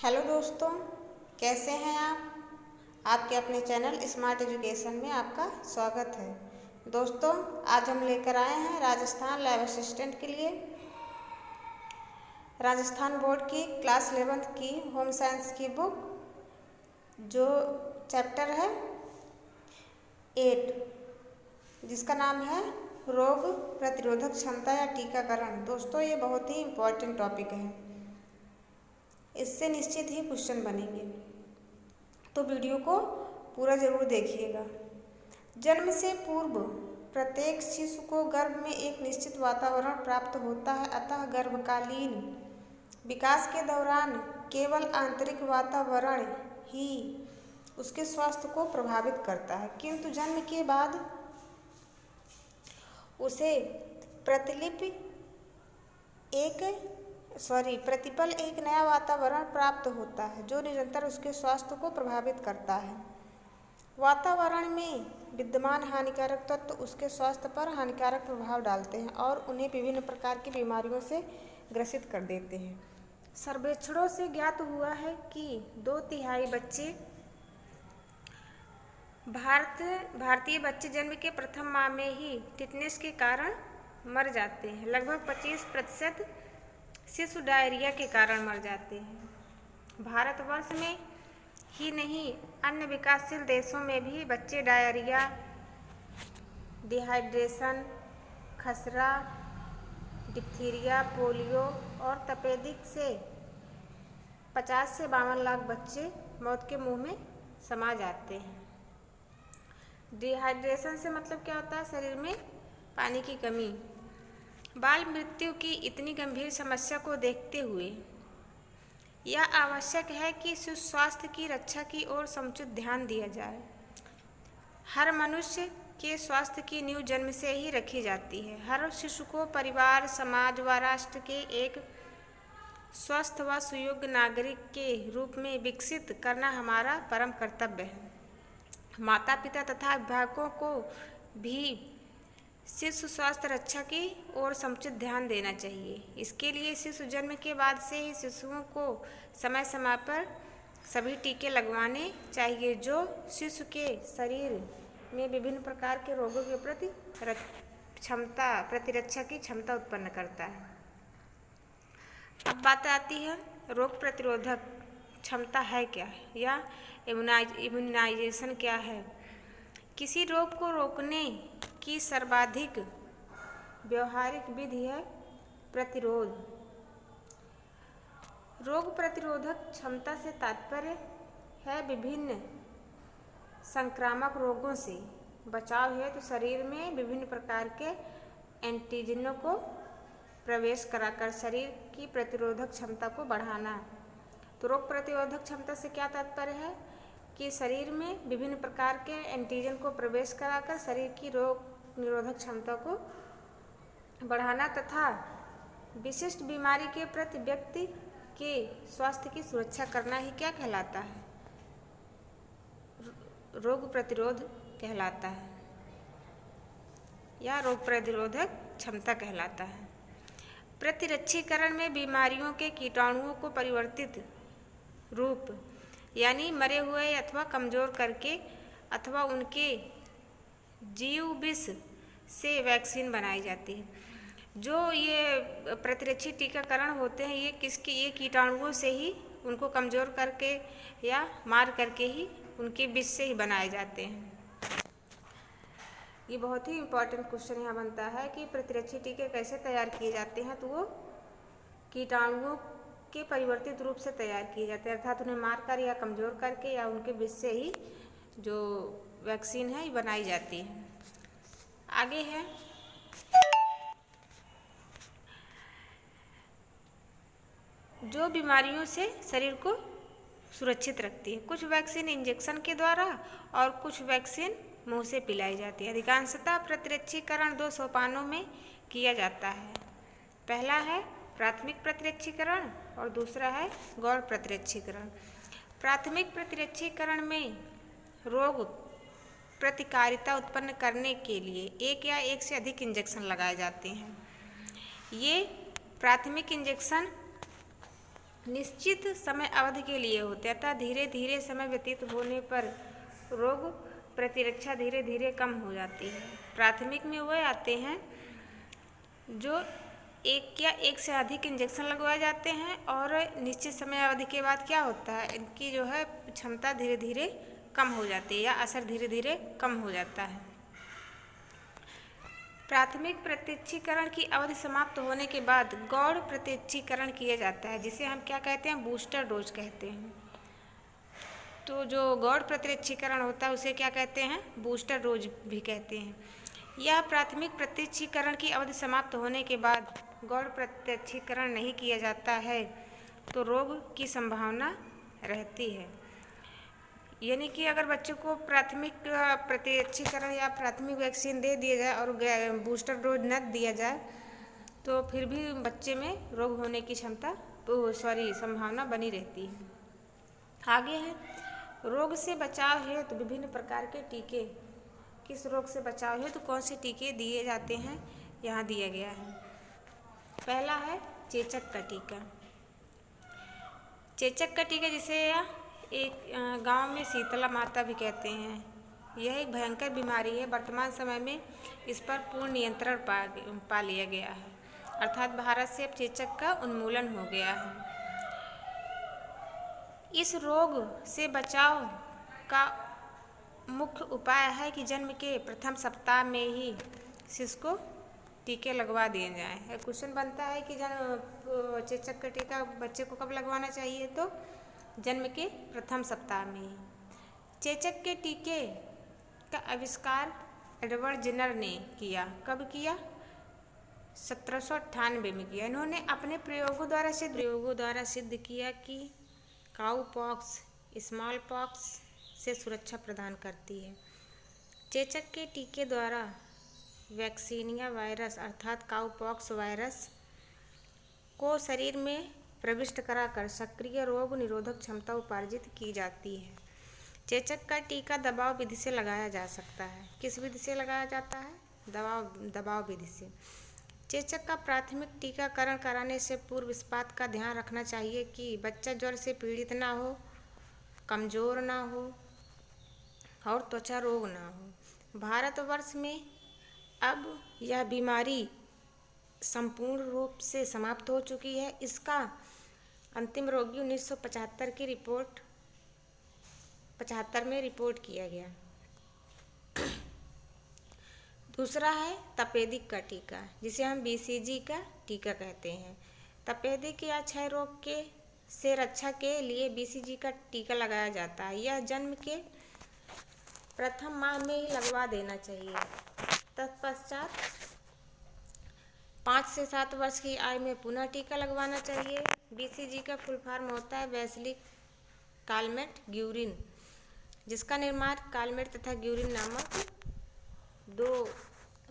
Hello दोस्तों, कैसे हैं आप। आपके अपने चैनल स्मार्ट एजुकेशन में आपका स्वागत है। दोस्तों, आज हम लेकर आए हैं राजस्थान लैब असिस्टेंट के लिए राजस्थान बोर्ड की क्लास 11th की होम साइंस की बुक, जो चैप्टर है 8, जिसका नाम है रोग प्रतिरोधक क्षमता या टीकाकरण। दोस्तों, ये बहुत ही इम्पोर्टेंट टॉपिक है, इससे निश्चित ही क्वेश्चन बनेंगे, तो वीडियो को पूरा जरूर देखिएगा। जन्म से पूर्व प्रत्येक शिशु को गर्भ में एक निश्चित वातावरण प्राप्त होता है, अतः गर्भकालीन विकास के दौरान केवल आंतरिक वातावरण ही उसके स्वास्थ्य को प्रभावित करता है, किंतु जन्म के बाद उसे प्रतिपल एक नया वातावरण प्राप्त होता है जो निरंतर उसके स्वास्थ्य को प्रभावित करता है। वातावरण में विद्यमान हानिकारक तत्व उसके स्वास्थ्य पर हानिकारक प्रभाव डालते हैं और उन्हें विभिन्न प्रकार की बीमारियों से ग्रसित कर देते हैं। सर्वेक्षणों से ज्ञात हुआ है कि 2/3 बच्चे भारतीय बच्चे जन्म के प्रथम माह में ही टिटनेस के कारण मर जाते हैं। लगभग 25% शिशु डायरिया के कारण मर जाते हैं। भारतवर्ष में ही नहीं, अन्य विकासशील देशों में भी बच्चे डायरिया, डिहाइड्रेशन, खसरा, डिप्थीरिया, पोलियो और तपेदिक से 50 से 52 लाख बच्चे मौत के मुंह में समा जाते हैं। डिहाइड्रेशन से मतलब क्या होता है? शरीर में पानी की कमी। बाल मृत्यु की इतनी गंभीर समस्या को देखते हुए यह आवश्यक है कि शिशु स्वास्थ्य की रक्षा की ओर समुचित ध्यान दिया जाए। हर मनुष्य के स्वास्थ्य की नींव जन्म से ही रखी जाती है। हर शिशु को परिवार, समाज व राष्ट्र के एक स्वस्थ व सुयोग्य नागरिक के रूप में विकसित करना हमारा परम कर्तव्य है। माता पिता तथा अभिभावकों को भी शिशु स्वास्थ्य रक्षा की ओर समुचित ध्यान देना चाहिए। इसके लिए शिशु जन्म के बाद से ही शिशुओं को समय समय पर सभी टीके लगवाने चाहिए, जो शिशु के शरीर में विभिन्न प्रकार के रोगों के प्रति प्रतिरक्षा की क्षमता उत्पन्न करता है। अब बात आती है रोग प्रतिरोधक क्षमता है क्या, या इम्यूनाइजेशन क्या है। किसी रोग को रोकने की सर्वाधिक व्यवहारिक विधि है प्रतिरोध। रोग प्रतिरोधक क्षमता से तात्पर्य है विभिन्न संक्रामक रोगों से बचाव हेतु तो शरीर में विभिन्न प्रकार के एंटीजनों को प्रवेश कराकर शरीर की प्रतिरोधक क्षमता को बढ़ाना। तो रोग प्रतिरोधक क्षमता से क्या तात्पर्य है कि शरीर में विभिन्न प्रकार के एंटीजन को प्रवेश कराकर शरीर की रोग निरोधक क्षमता को बढ़ाना तथा विशिष्ट बीमारी के प्रति व्यक्ति के स्वास्थ्य की सुरक्षा करना ही क्या कहलाता है? रोग प्रतिरोध कहलाता है या रोग प्रतिरोधक क्षमता कहलाता है। प्रतिरक्षीकरण में बीमारियों के कीटाणुओं को परिवर्तित रूप यानी मरे हुए अथवा कमजोर करके अथवा उनके जीव विष से वैक्सीन बनाई जाती है। जो ये प्रतिरक्षी टीकाकरण होते हैं ये कीटाणुओं से ही उनको कमजोर करके या मार करके ही उनके विष से ही बनाए जाते हैं। ये बहुत ही इम्पोर्टेंट क्वेश्चन यहाँ बनता है कि प्रतिरक्षी टीके कैसे तैयार किए जाते हैं। तो वो कीटाणुओं के परिवर्तित रूप से तैयार किए जाते हैं, अर्थात उन्हें मार कर या कमजोर करके या उनके विष से ही जो वैक्सीन है ये बनाई जाती है। आगे है जो बीमारियों से शरीर को सुरक्षित रखती है। कुछ वैक्सीन इंजेक्शन के द्वारा और कुछ वैक्सीन मुंह से पिलाई जाती है। अधिकांशतः प्रतिरक्षीकरण 2 सोपानों में किया जाता है। पहला है प्राथमिक प्रतिरक्षीकरण और दूसरा है गौण प्रतिरक्षीकरण। प्राथमिक प्रतिरक्षीकरण में रोग प्रतिकारिता उत्पन्न करने के लिए एक या एक से अधिक इंजेक्शन लगाए जाते हैं। ये प्राथमिक इंजेक्शन निश्चित समय अवधि के लिए होते हैं अतः धीरे धीरे समय व्यतीत होने पर रोग प्रतिरक्षा धीरे धीरे कम हो जाती है। प्राथमिक में वह आते हैं जो एक या एक से अधिक इंजेक्शन लगवाए जाते हैं और निश्चित समय अवधि के बाद क्या होता है, इनकी जो है क्षमता धीरे धीरे कम हो जाती है या असर धीरे धीरे कम हो जाता है। प्राथमिक प्रत्यक्षीकरण की अवधि समाप्त होने के बाद गौण प्रत्यक्षीकरण किया जाता है, जिसे हम क्या कहते हैं, बूस्टर डोज कहते हैं। तो जो गौण प्रत्यक्षीकरण होता है उसे क्या कहते हैं, बूस्टर डोज भी कहते हैं। यह प्राथमिक प्रत्यक्षीकरण की अवधि समाप्त होने के बाद गौण प्रत्यक्षीकरण नहीं किया जाता है तो रोग की संभावना रहती है। यानी कि अगर बच्चों को प्राथमिक प्रत्यक्षीकरण या प्राथमिक वैक्सीन दे दिया जाए और बूस्टर डोज न दिया जाए तो फिर भी बच्चे में रोग होने की संभावना बनी रहती है। आगे है रोग से बचाव हेतु विभिन्न प्रकार के टीके। किस रोग से बचाव हेतु कौन से टीके दिए जाते हैं, यहाँ दिया गया है। पहला है चेचक का टीका। चेचक का टीका जिसे एक गांव में शीतला माता भी कहते हैं, यह एक भयंकर बीमारी है। वर्तमान समय में इस पर पूर्ण नियंत्रण पा लिया गया है, अर्थात भारत से अब चेचक का उन्मूलन हो गया है। इस रोग से बचाव का मुख्य उपाय है कि जन्म के प्रथम सप्ताह में ही शिशु को टीके लगवा दिए जाएं। क्वेश्चन बनता है कि चेचक का टीका बच्चे को कब लगवाना चाहिए, तो जन्म के प्रथम सप्ताह में ही। चेचक के टीके का आविष्कार एडवर्ड जेनर ने किया। कब किया, 1798 में किया। इन्होंने अपने प्रयोगों द्वारा सिद्ध किया कि काऊ पॉक्स स्मॉल पॉक्स से सुरक्षा प्रदान करती है। चेचक के टीके द्वारा वैक्सीनिया वायरस अर्थात काऊ पॉक्स वायरस को शरीर में प्रविष्ट कराकर सक्रिय रोग निरोधक क्षमता उपार्जित की जाती है। चेचक का टीका दबाव विधि से लगाया जा सकता है। किस विधि से लगाया जाता है, दबाव विधि से। चेचक का प्राथमिक टीकाकरण कराने से पूर्व इस बात का ध्यान रखना चाहिए कि बच्चा ज्वर से पीड़ित ना हो, कमज़ोर ना हो और त्वचा रोग ना हो। भारतवर्ष में अब यह बीमारी संपूर्ण रूप से समाप्त हो चुकी है। इसका अंतिम रोगी 1975 में रिपोर्ट किया गया। दूसरा है तपेदिक का टीका, जिसे हम BCG का टीका कहते हैं। तपेदिक या क्षय रोग से रक्षा के लिए BCG का टीका लगाया जाता है। यह जन्म के प्रथम माह में ही लगवा देना चाहिए। तत्पश्चात 5 से 7 वर्ष की आयु में पुनः टीका लगवाना चाहिए। BCG का फुल फॉर्म होता है वैश्विक कालमेट ग्यूरिन, जिसका निर्माण कालमेट तथा ग्यूरिन नामक 2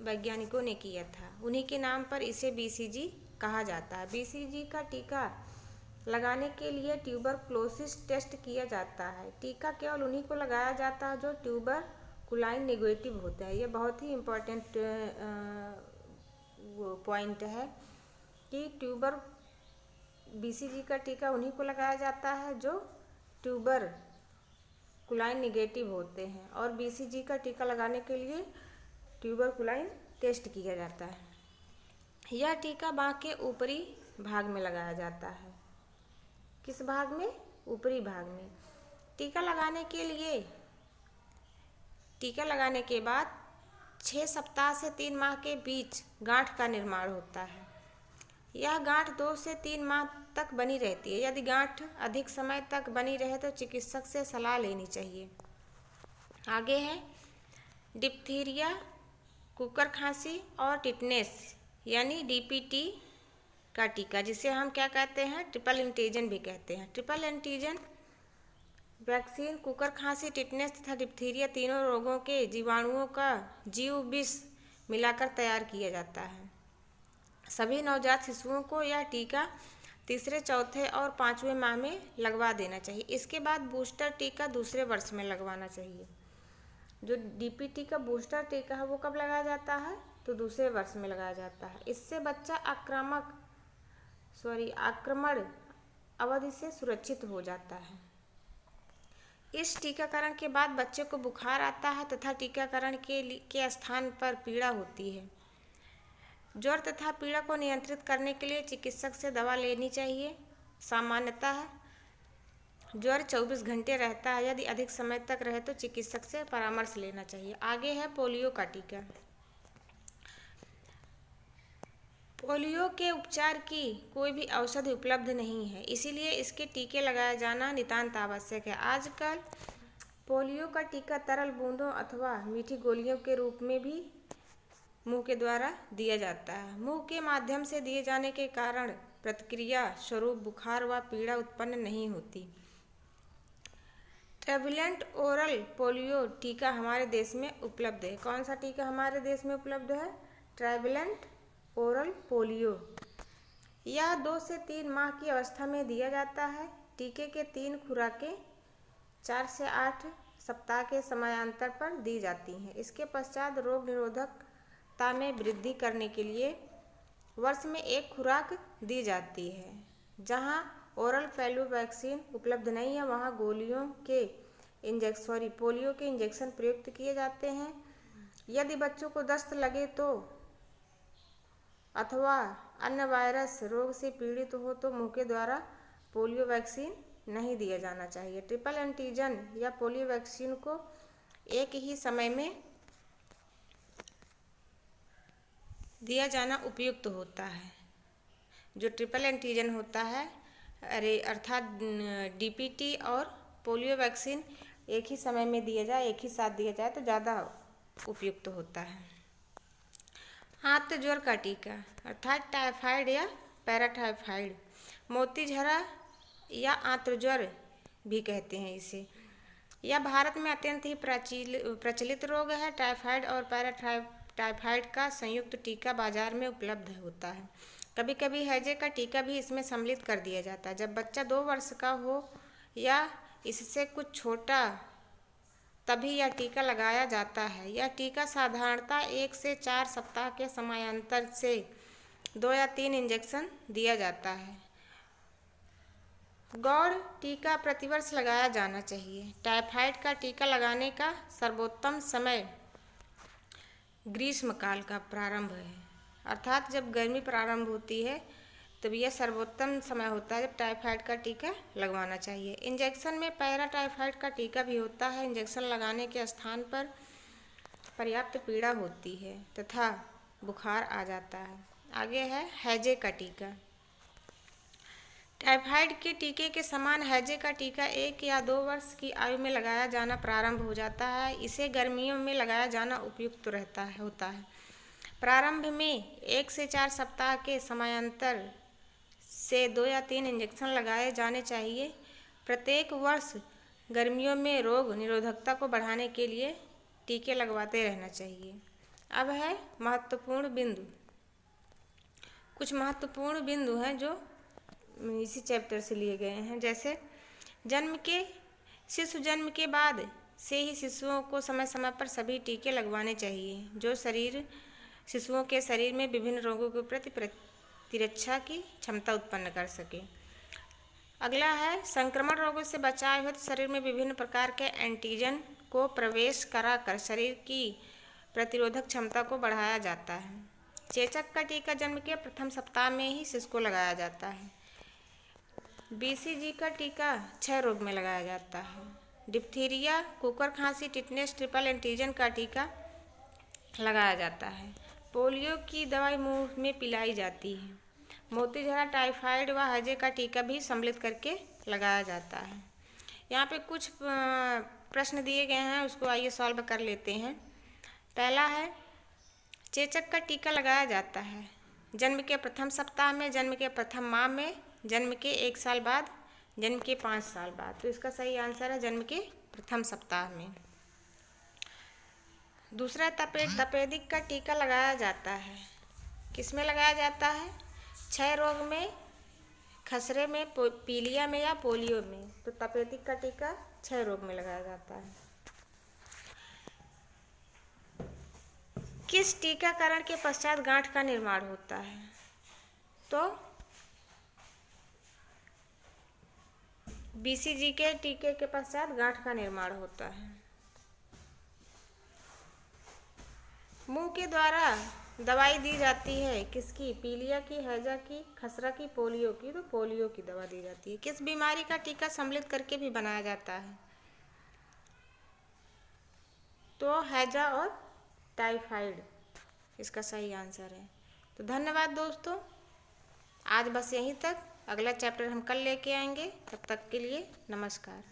वैज्ञानिकों ने किया था। उन्हीं के नाम पर इसे BCG कहा जाता है। BCG का टीका लगाने के लिए ट्यूबरक्लोसिस टेस्ट किया जाता है। टीका केवल उन्हीं को लगाया जाता है जो ट्यूबरकुलाइन नेगेटिव होते हैं। यह बहुत ही इम्पोर्टेंट पॉइंट है कि BCG का टीका उन्हीं को लगाया जाता है जो ट्यूबरकुलाइन नेगेटिव होते हैं और BCG का टीका लगाने के लिए ट्यूबरकुलाइन टेस्ट किया जाता है। यह टीका बाँह के ऊपरी भाग में लगाया जाता है। किस भाग में, ऊपरी भाग में। टीका लगाने के बाद 6 सप्ताह से 3 माह के बीच गांठ का निर्माण होता है। यह गांठ 2 से 3 माह तक बनी रहती है। यदि गांठ अधिक समय तक बनी रहे तो चिकित्सक से सलाह लेनी चाहिए। आगे है डिप्थीरिया, कुकर खांसी और टिटनेस यानी DPT का टीका, जिसे हम क्या कहते हैं, ट्रिपल एंटीजन भी कहते हैं। ट्रिपल एंटीजन वैक्सीन कुकर खांसी, टिटनेस तथा डिप्थीरिया तीनों रोगों के जीवाणुओं का जीव विष मिलाकर तैयार किया जाता है। सभी नवजात शिशुओं को यह टीका तीसरे, चौथे और 5वें माह में लगवा देना चाहिए। इसके बाद बूस्टर टीका दूसरे वर्ष में लगवाना चाहिए। जो DPT का बूस्टर टीका है वो कब लगाया जाता है, तो दूसरे वर्ष में लगाया जाता है। इससे बच्चा अवधि से सुरक्षित हो जाता है। इस टीकाकरण के बाद बच्चे को बुखार आता है तथा टीकाकरण के स्थान पर पीड़ा होती है। ज्वर तथा पीड़ा को नियंत्रित करने के लिए चिकित्सक से दवा लेनी चाहिए। सामान्यतः ज्वर 24 घंटे रहता है। यदि अधिक समय तक रहे तो चिकित्सक से परामर्श लेना चाहिए। आगे है पोलियो का टीका। पोलियो के उपचार की कोई भी औषधि उपलब्ध नहीं है, इसीलिए इसके टीके लगाया जाना नितांत आवश्यक है। आजकल पोलियो का टीका तरल बूंदों अथवा मीठी गोलियों के रूप में भी मुंह के द्वारा दिया जाता है। मुंह के माध्यम से दिए जाने के कारण प्रतिक्रिया स्वरूप बुखार व पीड़ा उत्पन्न नहीं होती। ट्राइवेलेंट ओरल पोलियो टीका हमारे देश में उपलब्ध है। कौन सा टीका हमारे देश में उपलब्ध है? Trivalent oral polio. यह 2 से 3 माह की अवस्था में दिया जाता है। टीके के 3 खुराकें 4 से 8 सप्ताह के समयांतर पर दी जाती हैं। इसके पश्चात रोग निरोधकता में वृद्धि करने के लिए वर्ष में 1 खुराक दी जाती है। जहां ओरल फ्लू वैक्सीन उपलब्ध नहीं है, वहां पोलियो के इंजेक्शन प्रयुक्त किए जाते हैं। यदि बच्चों को दस्त लगे तो अथवा अन्य वायरस रोग से पीड़ित हो तो मुंह के द्वारा पोलियो वैक्सीन नहीं दिया जाना चाहिए। ट्रिपल एंटीजन या पोलियो वैक्सीन को एक ही समय में दिया जाना उपयुक्त होता है। जो ट्रिपल एंटीजन होता है अर्थात डीपीटी और पोलियो वैक्सीन एक ही समय में दिया जाए, एक ही साथ दिया जाए तो ज़्यादा उपयुक्त होता है। आंत ज्वर का टीका अर्थात टाइफाइड या पैराटाइफाइड, मोतीझरा या आंत ज्वर भी कहते हैं इसे। यह भारत में अत्यंत ही प्रचलित रोग है। टाइफाइड और पैराटाइफाइड का संयुक्त टीका बाजार में उपलब्ध होता है। कभी कभी हैजे का टीका भी इसमें सम्मिलित कर दिया जाता है। जब बच्चा 2 वर्ष का हो या इससे कुछ छोटा तभी यह टीका लगाया जाता है। यह टीका साधारणतः 1 से 4 सप्ताह के समयांतर से 2 या 3 इंजेक्शन दिया जाता है। गौड़ टीका प्रतिवर्ष लगाया जाना चाहिए। टाइफाइड का टीका लगाने का सर्वोत्तम समय ग्रीष्मकाल का प्रारंभ है, अर्थात जब गर्मी प्रारंभ होती है तब यह सर्वोत्तम समय होता है जब टाइफाइड का टीका लगवाना चाहिए। इंजेक्शन में पैराटाइफाइड का टीका भी होता है। इंजेक्शन लगाने के स्थान पर पर्याप्त पीड़ा होती है तथा बुखार आ जाता है। आगे है हैजे का टीका। टाइफाइड के टीके के समान हैजे का टीका 1 या 2 वर्ष की आयु में लगाया जाना प्रारंभ हो जाता है। इसे गर्मियों में लगाया जाना उपयुक्त होता है। प्रारंभ में 1 से 4 सप्ताह के समयांतर से 2 या 3 इंजेक्शन लगाए जाने चाहिए। प्रत्येक वर्ष गर्मियों में रोग निरोधकता को बढ़ाने के लिए टीके लगवाते रहना चाहिए। अब है महत्वपूर्ण बिंदु। कुछ महत्वपूर्ण बिंदु हैं जो इसी चैप्टर से लिए गए हैं। जैसे शिशु जन्म के बाद से ही शिशुओं को समय समय पर सभी टीके लगवाने चाहिए जो शिशुओं के शरीर में विभिन्न रोगों के प्रति प्रतिरक्षा की क्षमता उत्पन्न कर सके। अगला है संक्रमण रोगों से बचाव हेतु शरीर में विभिन्न प्रकार के एंटीजन को प्रवेश कराकर शरीर की प्रतिरोधक क्षमता को बढ़ाया जाता है। चेचक का टीका जन्म के प्रथम सप्ताह में ही शिशु को लगाया जाता है। बीसीजी का टीका 6 रोग में लगाया जाता है। डिप्थीरिया, कुकर खांसी, टिटनेस, ट्रिपल एंटीजन का टीका लगाया जाता है। पोलियो की दवाई मुंह में पिलाई जाती है। मोतीझरा, टाइफाइड व हैजे का टीका भी सम्मिलित करके लगाया जाता है। यहाँ पे कुछ प्रश्न दिए गए हैं, उसको आइए सॉल्व कर लेते हैं। पहला है चेचक का टीका लगाया जाता है जन्म के प्रथम सप्ताह में, जन्म के प्रथम माह में, जन्म के 1 साल बाद, जन्म के 5 साल बाद। तो इसका सही आंसर है जन्म के प्रथम सप्ताह में। दूसरा तपेदिक का टीका लगाया जाता है। किस में लगाया जाता है? 6 रोग में, खसरे में, पीलिया में या पोलियो में। तो तपेदिक का टीका 6 रोग में लगाया जाता है। किस टीकाकरण के पश्चात गांठ का निर्माण होता है? तो BCG के टीके के पश्चात गांठ का निर्माण होता है। मुंह के द्वारा दवाई दी जाती है किसकी? पीलिया की, हैजा की, खसरा की, पोलियो की। तो पोलियो की दवा दी जाती है। किस बीमारी का टीका सम्मिलित करके भी बनाया जाता है? तो हैजा और टाइफाइड इसका सही आंसर है। तो धन्यवाद दोस्तों, आज बस यहीं तक। अगला चैप्टर हम कल लेके आएंगे। तब तक के लिए नमस्कार।